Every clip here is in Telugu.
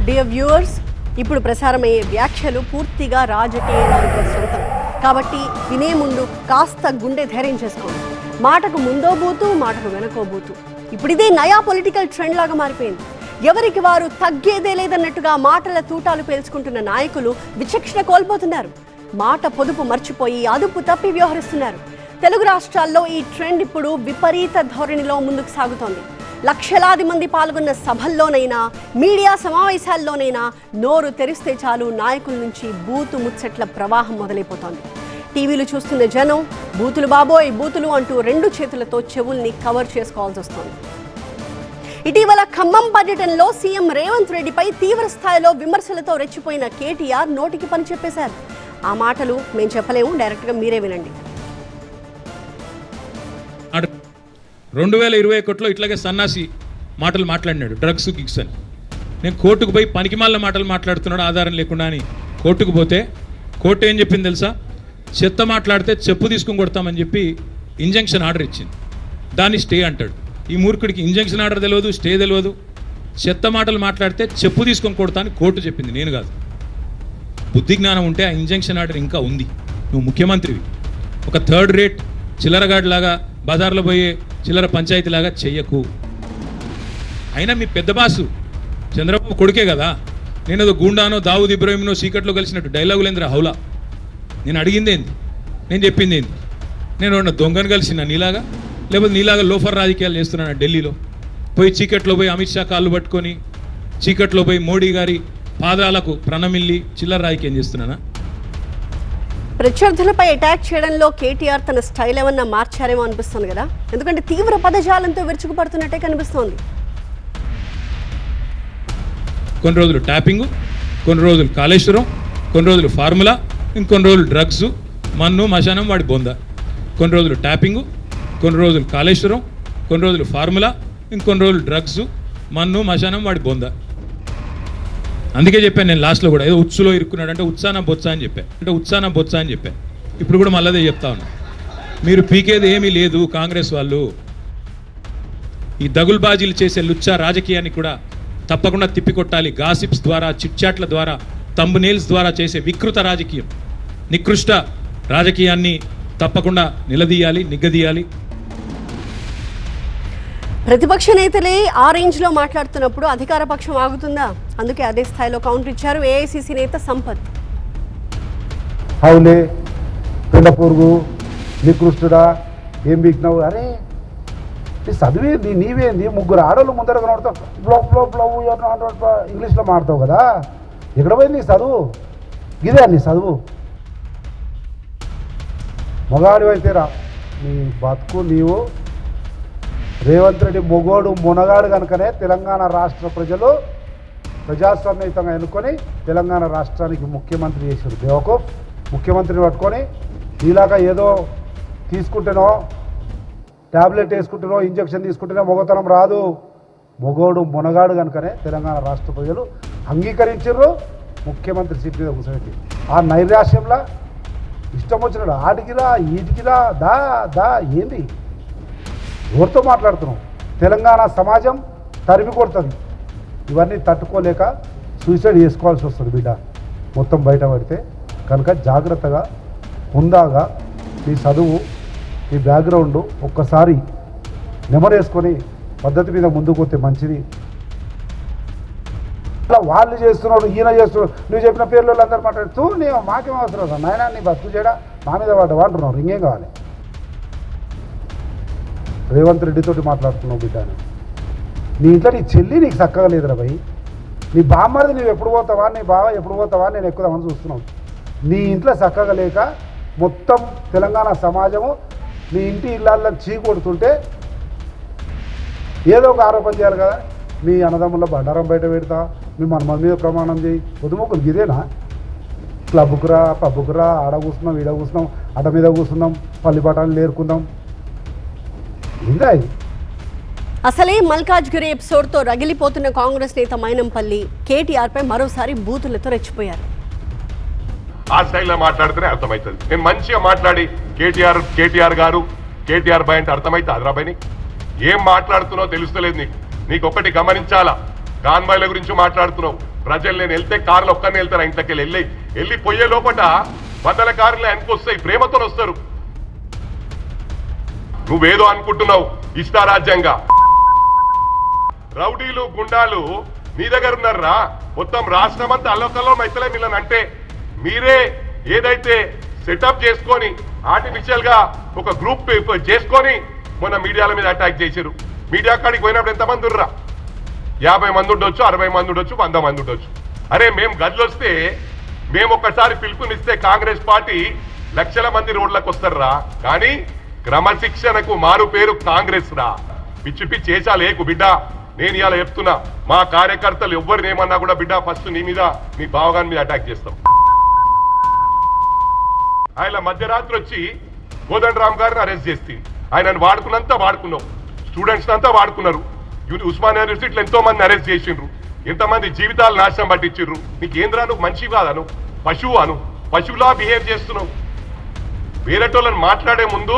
డియర్ వ్యూవర్స్, ఇప్పుడు ప్రసారమయ్యే వ్యాఖ్యలు పూర్తిగా రాజకీయ నాయకుల సొంతం కాబట్టి వినే ముందు కాస్త గుండె ధైర్యం చేసుకోండి. మాటకు ముందో బూతు, మాటకు వెనకో బూతు. ఇప్పుడు ఇదే నయా పొలిటికల్ ట్రెండ్ లాగా మారిపోయింది. ఎవరికి వారు తగ్గేదే లేదన్నట్టుగా మాటల తూటాలు పేల్చుకుంటున్న నాయకులు విచక్షణ కోల్పోతున్నారు. మాట పొదుపు మర్చిపోయి అదుపు తప్పి వ్యవహరిస్తున్నారు. తెలుగు రాష్ట్రాల్లో ఈ ట్రెండ్ ఇప్పుడు విపరీత ధోరణిలో ముందుకు సాగుతోంది. లక్షలాది మంది పాల్గొన్న సభల్లోనైనా, మీడియా సమావేశాల్లోనైనా నోరు తెరిస్తే చాలు నాయకుల నుంచి బూతు ముచ్చట్ల ప్రవాహం మొదలైపోతోంది. టీవీలు చూస్తున్న జనం బూతులు బాబోయ్ బూతులు అంటూ రెండు చేతులతో చెవుల్ని కవర్ చేసుకోవాల్సి వస్తోంది. ఇటీవల ఖమ్మం పర్యటనలో సీఎం రేవంత్ రెడ్డిపై తీవ్ర స్థాయిలో విమర్శలతో రెచ్చిపోయిన కేటీఆర్ నోటికి పని చెప్పేశారు. ఆ మాటలు మేము చెప్పలేము, డైరెక్ట్గా మీరే వినండి. 2021లో ఇట్లాగే సన్నాసి మాటలు మాట్లాడినాడు, డ్రగ్స్ గిగ్స్ అని. నేను కోర్టుకు పోయి పనికిమాలిన మాటలు మాట్లాడుతున్నాడు ఆధారం లేకుండా అని కోర్టుకు పోతే కోర్టు ఏం చెప్పింది తెలుసా? చెత్త మాట్లాడితే చెప్పు తీసుకుని కొడతామని చెప్పి ఇంజంక్షన్ ఆర్డర్ ఇచ్చింది. దాన్ని స్టే అంటాడు. ఈ మూర్ఖుడికి ఇంజంక్షన్ ఆర్డర్ తెలియదు, స్టే తెలియదు. చెత్త మాటలు మాట్లాడితే చెప్పు తీసుకొని కొడతా అని కోర్టు చెప్పింది, నేను కాదు. బుద్ధి జ్ఞానం ఉంటే ఆ ఇంజంక్షన్ ఆర్డర్ ఇంకా ఉంది. నువ్వు ముఖ్యమంత్రివి. ఒక థర్డ్ రేట్ చిల్లరగాడిలాగా బజార్లో పోయే చిల్లర పంచాయతీలాగా చెయ్యకు. అయినా మీ పెద్ద బాసు చంద్రబాబు కొడుకే కదా. నేను ఏదో గూండానో దావుద్ ఇబ్రాహింనో సీకట్లో కలిసినట్టు డైలాగులేంద్ర హౌలా. నేను అడిగింది ఏంది, నేను చెప్పింది ఏంది? నేను ఉన్న దొంగను కలిసిన నీలాగా, లేకపోతే నీలాగా లోఫర్ రాజకీయాలు చేస్తున్నాను ఢిల్లీలో పోయి చీకట్లో పోయి అమిత్ షా కాళ్ళు పట్టుకొని చీకట్లో పోయి మోడీ గారి పాదాలకు ప్రణమిల్లి చిల్లర రాజకీయం చేస్తున్నానా? ప్రత్యర్థులపై అటాక్ చేయడంలో కేటీఆర్ తన స్టైల్ ఏమన్నా మార్చారేమో అనిపిస్తుంది కదా. ఎందుకంటే తీవ్ర పదజాలంతో విరుచుకుపడుతున్నట్టే కనిపిస్తోంది. కొన్ని రోజులు ట్యాపింగ్, కొన్ని రోజులు కాళేశ్వరం, కొన్ని రోజులు ఫార్ములా, ఇంకొన్ని రోజులు డ్రగ్స్, మన్ను మశానం వాడి బొంద. కొన్ని రోజులు ట్యాపింగ్, కొన్ని రోజులు కాళేశ్వరం, కొన్ని రోజులు ఫార్ములా, ఇంకొన్ని రోజులు డ్రగ్స్, మన్ను మశానం వాడి బొంద. అందుకే చెప్పాను నేను లాస్ట్లో కూడా, ఏదో ఉత్సులో ఇరుక్కున్నాడు అంటే ఉత్సాన బొత్స అని చెప్పాను. ఇప్పుడు కూడా మళ్ళీ చెప్తా ఉన్నా, మీరు పీకేది ఏమీ లేదు కాంగ్రెస్ వాళ్ళు. ఈ దగుల్బాజీలు చేసే లుచ్చా రాజకీయాన్ని కూడా తప్పకుండా తిప్పికొట్టాలి. గాసిప్స్ ద్వారా, చిట్చాట్ల ద్వారా, తంబునేల్స్ ద్వారా చేసే వికృత రాజకీయం, నికృష్ట రాజకీయాన్ని తప్పకుండా నిలదీయాలి, నిగ్గదీయాలి. ప్రతిపక్ష నేతలే ఆ రేంజ్లో మాట్లాడుతున్నప్పుడు అధికార పక్షం ఆగుతుందా? అందుకే అదే స్థాయిలో కౌంటర్ ఇచ్చారు ఏఐసిసి నేత సంపత్. హౌలే, పిల్ల పురుగు, నికృష్టుడా, ఏం బీక్నావు? అరే నీ చదివేంది, నీవేంది? ముగ్గురు ఆడోళ్ళు ముందర కనబడతావు, బ్లవ్ బ్లవ్ బ్లవ్ ఇంగ్లీష్లో మాడతావు కదా. ఎక్కడ పోయింది నీ చదువు? ఇదే నీ చదువు. మొగాడు అయితే రా, నీ బతుకు నీవు. రేవంత్ రెడ్డి మొగోడు మునగాడు కనుకనే తెలంగాణ రాష్ట్ర ప్రజలు ప్రజాస్వామ్యయుతంగా ఎన్నుకొని తెలంగాణ రాష్ట్రానికి ముఖ్యమంత్రి చేశారు. బేవకూఫ్ ముఖ్యమంత్రిని పట్టుకొని ఇలాగా ఏదో తీసుకుంటేనో, ట్యాబ్లెట్ వేసుకుంటేనో, ఇంజక్షన్ తీసుకుంటేనో మొగతనం రాదు. మొగోడు మునగాడు కనుకనే తెలంగాణ రాష్ట్ర ప్రజలు అంగీకరించారు. ముఖ్యమంత్రి సీట్ మీద కూర్చోబెట్టి ఆ నైరాశ్యంలో ఇష్టం వచ్చినాడు ఆటికిరా ఈటికిరా దా దా ఏంది? ఎవరితో మాట్లాడుతున్నాం? తెలంగాణ సమాజం తరిమి కొడుతుంది. ఇవన్నీ తట్టుకోలేక సూసైడ్ చేసుకోవాల్సి వస్తుంది బిడ్డ మొత్తం బయట పడితే. కనుక జాగ్రత్తగా, హుందాగా నీ చదువు, నీ బ్యాక్గ్రౌండ్ ఒక్కసారి నెమరేసుకొని పద్ధతి మీద ముందుకు పోతే మంచిది. అలా వాళ్ళు చేస్తున్నాడు, ఈయన చేస్తున్నాడు, నువ్వు చెప్పిన పేర్లు అందరూ మాట్లాడుతూ నేను మాకేం అవసరం నాయన, నీ బతుకు చేయడా నా మీద పడ్డా అంటున్నారు. ఇంకేం కావాలి? రేవంత్ రెడ్డితోటి మాట్లాడుతున్నావు బిడ్డ. నీ ఇంట్లో నీ చెల్లి నీకు చక్కగా లేదురా భయ్. నీ బామ్మది నువ్వు ఎప్పుడు పోతావా, నీ బావ ఎప్పుడు పోతావా నేను ఎక్కుదామని చూస్తున్నావు. నీ ఇంట్లో చక్కగా లేక మొత్తం తెలంగాణ సమాజము నీ ఇంటి ఇళ్ళల్లో చీకొడుతుంటే ఏదో ఒక ఆరోపణ చేయాలి కదా. మీ అన్నదమ్ముల బండారం బయట పెడతా, మీ మన మీద ప్రమాణం చేయి. పొద్దుముక్కులు గిదేనా? క్లబ్కురా, పబ్బుకురా, ఆడ కూర్చున్నాం, ఈడ కూర్చున్నాం, అట మీద కూర్చున్నాం, పల్లి పటాలు నేర్చుకుందాం. ఇంకా అసలే మల్కాజ్గిరి ఎపిసోడ్తో రగిలిపోతున్న కాంగ్రెస్ నేత మైనంపల్లి కేటీఆర్పై మరోసారి బూతులతో రెచ్చిపోయారు. ఆ స్టైల్లో మాట్లాడితేనే అర్థమవుతుంది. నేను మంచిగా మాట్లాడి కేటీఆర్ గారు కేటీఆర్ బాయ్ అంటే అర్థమైతే అదరాబాయ్ని ఏం మాట్లాడుతున్నావు తెలుస్తలేదు నీకు. నీకు ఒకటి గమనించాలా, కాన్వాయ్ల గురించి మాట్లాడుతున్నావు, ప్రజలు నేను వెళ్తే కార్లు ఒక్కరిని వెళ్తారు ఇంట్లోకి వెళ్ళి పోయే లోపల వందల కార్లు వెనక్కి వస్తాయి, ప్రేమతో వస్తారు. నువ్వేదో అనుకుంటున్నావు ఇష్టారాజ్యంగా. రౌడీలు గుండాలు మీ దగ్గర ఉన్నారా? మొత్తం రాష్ట్రం అంతా అల్లకల్లో మైతలే మిల్లని అంటే మీరే ఏదైతే సెటప్ చేసుకొని ఆర్టిఫిషియల్ గా ఒక గ్రూప్ చేసుకొని మొన్న మీడియాల మీద అటాక్ చేశారు. మీడియా కాడికి పోయినప్పుడు ఎంతమంది ఉర్రా? 50 మంది ఉండొచ్చు, 60 మంది ఉండొచ్చు, 100 మంది ఉండొచ్చు. అరే మేము గదిలో వస్తే మేము ఒక్కసారి పిలుపునిస్తే కాంగ్రెస్ పార్టీ లక్షల మంది రోడ్లకు వస్తారా? కానీ క్రమశిక్షణకు మారు పేరు కాంగ్రెస్ రా. పిచ్చి పిచ్చి చేసా లేకు బిడ్డ. నేను ఇలా చెప్తున్నా, మా కార్యకర్తలు ఎవరిని ఏమన్నా కూడా బిడ్డ ఫస్ట్ నీ మీద మీ బావగాని మీద అటాక్ చేస్తాం. ఆయన మధ్యరాత్రి వచ్చి కోదండరామ్ గారిని అరెస్ట్ చేసి ఆయనను వాడుకున్నంతా వాడుకున్నావు, స్టూడెంట్స్ అంతా వాడుకున్నారు. ఉస్మానియా యూనివర్సిటీలో ఎంతో మంది అరెస్ట్ చేసిండ్రు, ఎంతమంది జీవితాలు నాశనం పట్టించిండ్రు. నీకు ఏంద్రా, నువ్వు మనిషి కాదను, పశువు అను, పశువులా బిహేవ్ చేస్తున్నావు. వేరేటోళ్ళని మాట్లాడే ముందు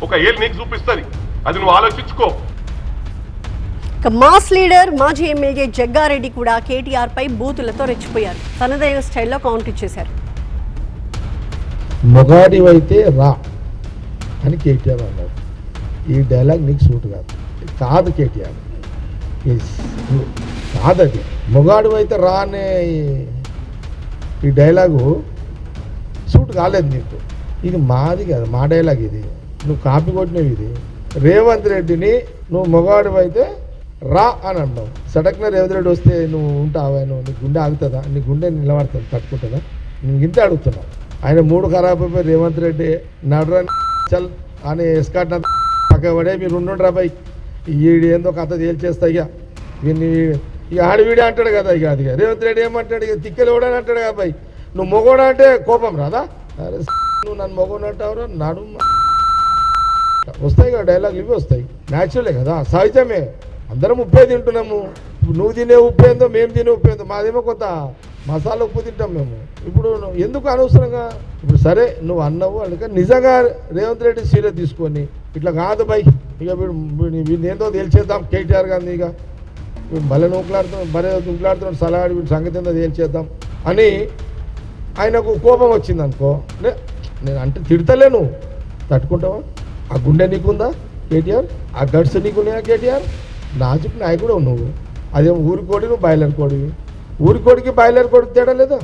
ఒక ఏళ్ళు నీకు చూపిస్తుంది, అది నువ్వు ఆలోచించుకో. మాస్ లీడర్ మాజీ ఎమ్మెల్యే జగ్గారెడ్డి కూడా కేటీఆర్ పై బూతులతో రెచ్చిపోయారు. తనదైన స్టైల్లో కౌంటర్ ఇచ్చేశారు. మొగాడివైతే రా అని కేటీఆర్ అన్నాడు. ఈ డైలాగ్ నీకు సూట్ కాదు కేటీఆర్, కాదది. మొగాడివైతే రా అనే ఈ డైలాగు సూట్ కాలేదు నీకు. ఇది మాది కాదు, మా డైలాగ్ ఇది. నువ్వు కాపీ కొట్టినవి ఇది. రేవంత్ రెడ్డిని నువ్వు మొగాడివైతే రా అని అంటావు. సడక్న రేవంత్ రెడ్డి వస్తే నువ్వు ఉంటావా? నువ్వు నీ గుండె ఆగుతుందా? నీ గుండె నిలబడుతుంది, తట్టుకుంటుందా? నువ్వు ఇంతే అడుగుతున్నావు. ఆయన మూడు ఖరాబ్ అయిపోయి రేవంత్ రెడ్డి నడరని చల్ అని ఎస్కాట్ పక్క పడే మీరు ఉండుండ్రా బాయ్, ఈడు ఏందో కథ తేల్చేస్తా. ఇక వీడిని ఇక ఆడివీడే అంటాడు కదా. ఇక అది రేవంత్ రెడ్డి ఏమంటాడు? ఇక తిక్కలు కూడా అంటాడు కదా బాయ్. నువ్వు మొగోడు అంటే కోపం రాదా? అరే నువ్వు నన్ను మొగోడు అంటావురా, నడు వస్తాయి కదా డైలాగులు, ఇవి వస్తాయి. న్యాచురలే కదా, సహజమే. అందరం ఉప్పే తింటున్నాము. నువ్వు తినే ఉప్పు ఏందో, మేము తినే ఉప్పు ఏందో. మాదేమో కొంత మసాలా ఉప్పు తింటాం మేము. ఇప్పుడు ఎందుకు అనవసరంగా? ఇప్పుడు సరే నువ్వు అన్నావు అందుకని నిజంగా రేవంత్ రెడ్డి సీరియస్ తీసుకొని ఇట్లా కాదు బై, ఇక వీడిని ఏందో తేల్చేద్దాం కేటీఆర్ గారిని. ఇక భలే నూకులాడుతున్నాడు సలహాడి వీడి సంగతి ఏందో తేల్చేద్దాం అని ఆయనకు కోపం వచ్చింది అనుకో. నేను అంటే తిడతలేను, తట్టుకుంటావా? ఆ గుండె నీకుందా కేటీఆర్? ఆ గడ్స్ నీకున్నాయా కేటీఆర్? నాజుకు నాయకుడు నువ్వు. అదేమో ఊరి కోడి, నువ్వు బాయిలర్ కోడివి. ఊరి కోడికి బాయిలర్ కోడికి తేడా లేదా?